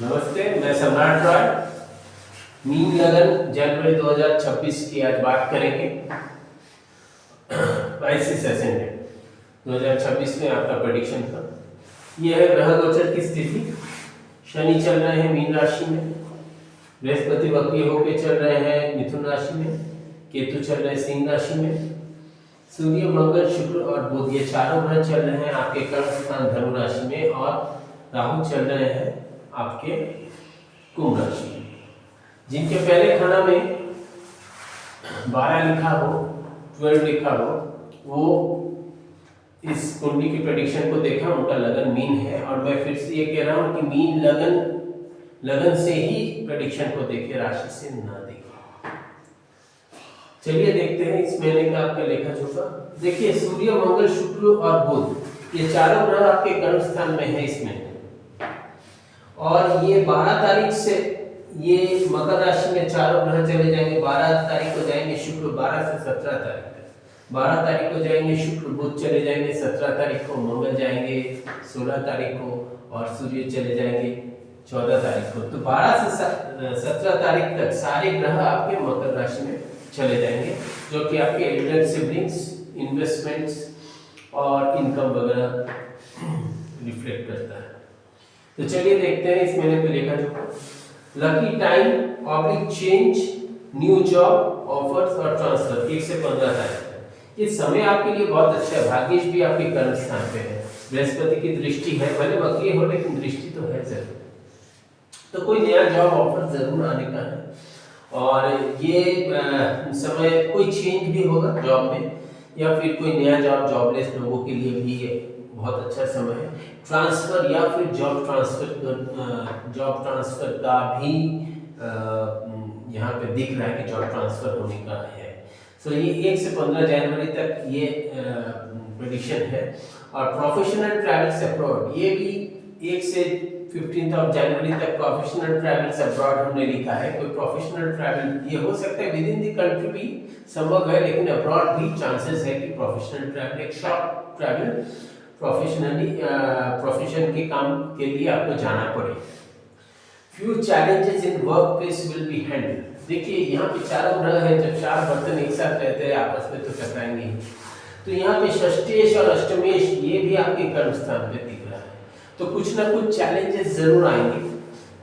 नमस्ते, मैं सम्राट रॉय। मीन लगन जनवरी 2026 की आज बात करेंगे। 22 असेंडेंट 2026 में आपका प्रेडिक्शन था। यह है ग्रह गोचर की स्थिति। शनि चल रहे हैं मीन राशि में, बृहस्पति वक्री होकर चल रहे हैं मिथुन राशि में, केतु चल रहे हैं सिंह राशि में, सूर्य मंगल शुक्र और बुध ये चारों ग्रह चल रहे हैं आपके कर्क स्थान धनु राशि में, और राहु चल रहे हैं आपके कुंभ राशि में। जिनके पहले खाना में 12 लिखा हो, 12 लिखा हो, वो इस कुंडली की प्रेडिक्शन को देखा, उनका लगन मीन है। और मैं फिर से ये कह रहा हूँ कि मीन लगन से ही प्रेडिक्शन को देखे, राशि से ना देखे। चलिए देखते हैं इस महीने का आपका लेखा जोखा। देखिए, सूर्य मंगल शुक्र और बुध ये चारों ग्रह आपके कर्म स्थान में है इस महीने, और ये 12 तारीख से ये मकर राशि में चारों ग्रह चले जाएंगे। 12 तारीख को जाएंगे शुक्र, 12 से 17 तारीख तक 12 तारीख को जाएंगे शुक्र, बुध चले जाएंगे 17 तारीख को, मंगल जाएंगे 16 तारीख को, और सूर्य चले जाएंगे 14 तारीख को। तो 12 से 17 तारीख तक सारे ग्रह आपके मकर राशि में चले जाएंगे, जो कि आपके एल्डर सिबलिंग्स, इन्वेस्टमेंट्स और इनकम वगैरह रिफ्लेक्ट करता है। तो चलिए देखते हैं इस महीने पे लेखा जोखा। Lucky time oblique change, new job offers और ट्रांसफर 1 से 15 तारीख तक। ये समय आपके लिए बहुत अच्छा है। भाग्येश भी आपके कर्म स्थान पे है, बृहस्पति की दृष्टि है, भले वक्री हो लेकिन दृष्टि तो है जरूर। तो कोई नया जॉब ऑफर जरूर आने का है, और ये समय कोई चेंज भी होगा जॉब में, या फिर कोई नया जॉबलेस लोगों के लिए भी ये बहुत अच्छा समय है। ट्रांसफर या फिर जॉब ट्रांसफर का भी यहाँ पे दिख रहा है कि जॉब ट्रांसफर होने का है। सो ये 1 से 15 जनवरी तक ये प्रेडिक्शन है। और प्रोफेशनल ट्रैवल्स अब्रॉड, ये भी 1 से 15 जनवरी तक प्रोफेशनल ट्रैवल्स अब्रॉड हमने लिखा है। कोई प्रोफेशनल ट्रैवल ये हो सकता है, विद इन द कंट्री भी संभव है, लेकिन अब्रॉड भी चांसेस है कि प्रोफेशनल ट्रैवल, एक शॉर्ट ट्रैवल प्रोफेशनली प्रोफेशन के काम के लिए आपको जाना पड़े। Few challenges in work place will be handle. देखिए, यहाँ पे चारों ग्रह है, जब 4 बर्तन एक साथ रहते हैं आपस में तो टकराएंगे। तो यहाँ पे षष्ठेश और अष्टमेश ये भी आपके कर्म स्थान पे दिख रहा है, तो कुछ ना कुछ चैलेंजेस जरूर आएंगे।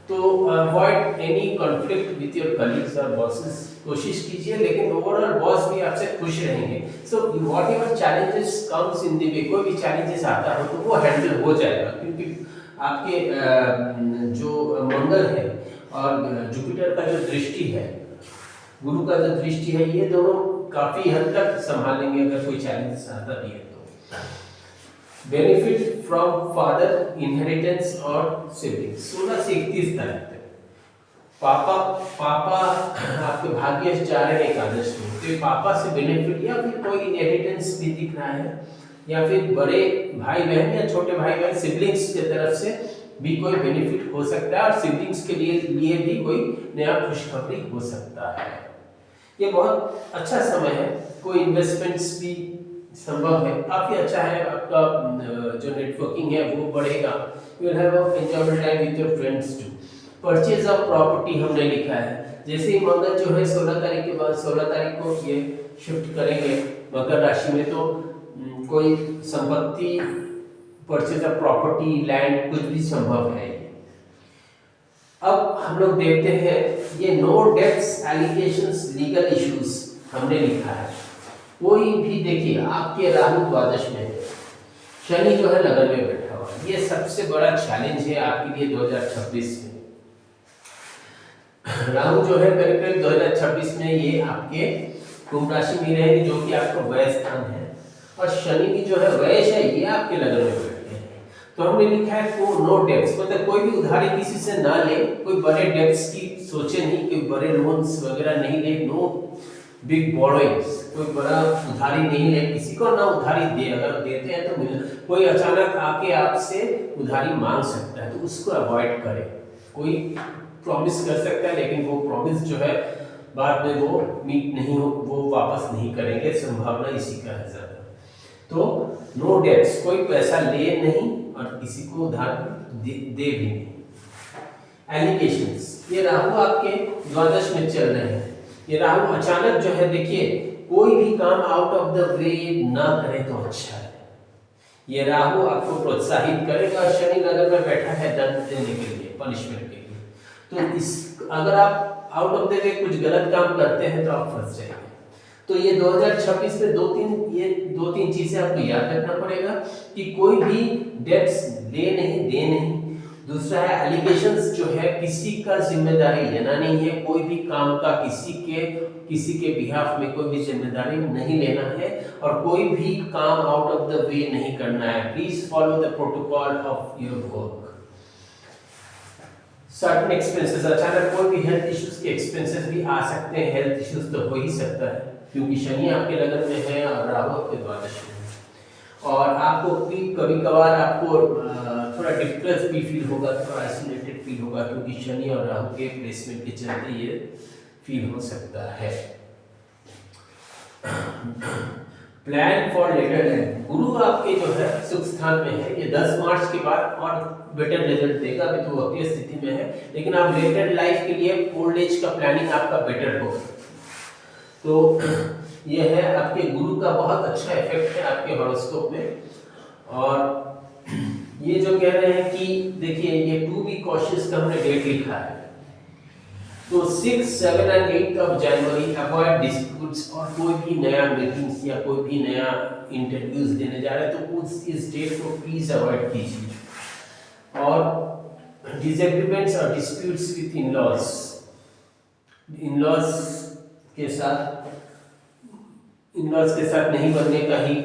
तो avoid any conflict with your colleagues और बॉसेस, कोशिश कीजिए, लेकिन ओवरऑल बॉस भी आपसे खुश रहेंगे। So whatever challenges comes in the way, कोई भी चैलेंजेस आता हो तो वो हैंडल हो जाएगा, क्योंकि आपके जो मंगल है और जुपिटर का जो दृष्टि है, गुरु का जो दृष्टि है, ये दोनों काफी हद तक संभालेंगे अगर कोई चैलेंजेस आता भी है तो। बेनिफिट फ्रॉम फादर, इनहेरिटेंस और सिबलिंग्स 16 से 31 तारीख तक। पापा आपके भाग्येश जा रहे हैं एकादश में, तो पापा से बेनिफिट या फिर कोई इनहेरिटेंस भी दिख रहा है, या फिर बड़े भाई बहन या छोटे भाई बहन सिबलिंग्स की तरफ से भी कोई बेनिफिट हो सकता है, और सिबलिंग्स के लिए भी कोई नया खुशखबरी हो सकता है। ये बहुत अच्छा समय है। कोई इन्वेस्टमेंट्स भी संभव है, काफी अच्छा है। आपका जो नेटवर्किंग है वो बढ़ेगा। You will have a enjoyable time with your friends too. Purchase of property हमने लिखा है। जैसे ही मंगल जो है 16 तारीख के बाद 16 तारीख को ये शिफ्ट करेंगे मकर राशि में, तो कोई संपत्ति, परचेज ऑफ प्रॉपर्टी, लैंड, कुछ भी संभव है। अब हम लोग देखते हैं ये no debts, allegations, legal issues हमने लिखा है। कोई भी, देखिए आपके राहु द्वादश में है, शनि जो है लगन में बैठा हुआ, ये सबसे बड़ा चैलेंज है आपके लिए 2026 में। राहु जो है करीब 2026 में ये आपके कुंभ राशि में रहेंगे, जो कि आपका व्यय स्थान है, और शनि की जो है व्यय है ये आपके लगन में बैठे हैं। तो हमने लिखा है को नो डेब्ट्स, मतलब कोई भी उधारी किसी से ना ले, कोई बड़े डेब्ट्स की सोचे नहीं, कोई बड़े लोन्स वगैरह नहीं ले, नो बिग बोरोइंग्स, कोई बड़ा उधारी नहीं ले किसी को, ना उधारी दे, अगर देते हैं तो मिल, कोई अचानक आके आपसे उधारी मांग सकता है तो उसको अवॉइड करें। कोई प्रॉमिस कर सकता है, लेकिन वो प्रॉमिस जो है बाद में वो मीट नहीं हो, वो वापस नहीं करेंगे, संभावना इसी का है ज्यादा। तो नो डेट्स, कोई पैसा ले नहीं और किसी को उधार दे भी नहीं। एलिगेशंस, ये राहु आपके द्वादश में चल रहे हैं। ये राहु अचानक जो है देखिए कोई भी काम आउट ऑफ द वे ना करें तो अच्छा है। ये राहु आपको प्रोत्साहित करेगा। शनि लगन में बैठा है दंड देने के लिए, पनिशमेंट के लिए। तो इस अगर आप आउट ऑफ द वे कुछ गलत काम करते हैं तो आप फंस जाएंगे। तो ये 2026 में दो तीन चीजें आपको याद रखना पड़ेगा कि कोई भी डेब्ट्स ले नहीं, दे नहीं। दूसरा है एलिगेशंस, जो है किसी का जिम्मेदारी लेना नहीं है। कोई भी काम का किसी के बिहाफ में कोई भी जिम्मेदारी नहीं लेना है और कोई भी काम आउट ऑफ द वे नहीं करना है। Please follow the protocol of your work. Certain expenses, अचानक कोई भी हेल्थ इश्यूज के एक्सपेंसेस भी आ सकते हैं। हेल्थ इश्यूज तो हो ही सकता है क्योंकि शनि आपके लगन में है और राहु आपके द्वादश में है। और आपको कभी कभार आपको थोड़ा डिप्रेस भी फील होगा, थोड़ा आइसोलेटेड फील होगा क्योंकि शनि और राहु के प्लेसमेंट के चलते ये फील हो सकता है। प्लान फॉर लेटर एंड, गुरु आपके जो है सुख स्थान में है। ये 10 मार्च के बाद और बेटर रिजल्ट देगा। अभी तो वक्रीय स्थिति में है, लेकिन आप लेटर लाइफ के लिए ओल्ड एज का प्लानिंग आपका बेटर होगा। तो ये है आपके गुरु का बहुत अच्छा इफेक्ट है आपके हॉरोस्कोप में। और ये जो कह रहे हैं कि देखिए ये टू बी कॉशियस का हमने डेट लिखा है। तो 6, 7 and 8 of January avoid disputes, और कोई भी नया मीटिंग्स या कोई भी नया इंटरव्यूज देने जा रहे हैं तो इस डेट को प्लीज अवॉइड कीजिए। और डिसएग्रीमेंट्स और डिस्प्यूट्स विद इनलॉज के साथ नहीं बनने का ही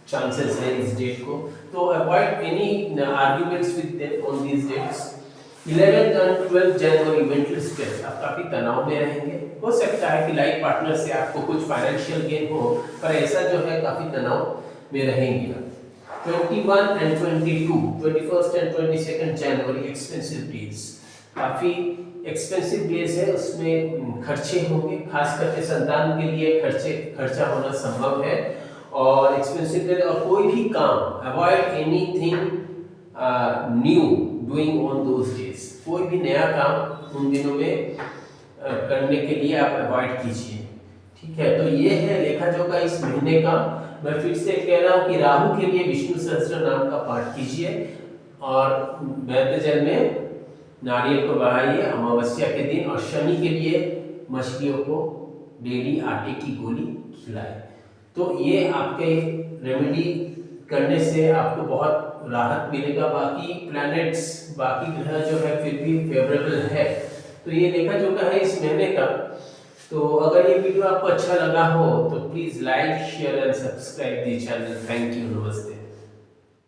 चांसेस है इस डेट को। तो avoid any arguments with them on these dates. 11th और 12th जनवरी मेंटल स्ट्रेस, आप काफी तनाव में रहेंगे। हो सकता है कि लाइफ पार्टनर से आपको कुछ फाइनेंशियल गेन हो, पर ऐसा जो है काफी तनाव में रहेंगे। 21 and 22, 21st and 22nd January expensive days, काफी एक्सपेंसिव डेज है। उसमें खर्चे होंगे, खास करके संतान के लिए खर्चा होना संभव है। और एक्सपेंसिव डेज, और कोई भी काम avoid anything new doing on those days, कोई भी नया काम उन दिनों में करने के लिए आप अवॉइड कीजिए। ठीक है, तो ये है लेखा जोखा इस महीने का। मैं फिर से कह रहा हूँ कि राहु के लिए विष्णु सहस्त्र नाम का पाठ कीजिए और वैद्य जल में नारियल को बहाइए अमावस्या के दिन। और शनि के लिए मछलियों को डेली आटे की गोली खिलाए। तो ये आपके रेमेडी करने से आपको बहुत राहत मिलेगा। बाकी प्लैनेट्स, बाकी ग्रह जो है फिर भी फेवरेबल है। तो ये लेखा जोखा है इस महीने का। तो अगर ये वीडियो आपको अच्छा लगा हो तो please like, share and subscribe the channel. Thank you, नमस्ते।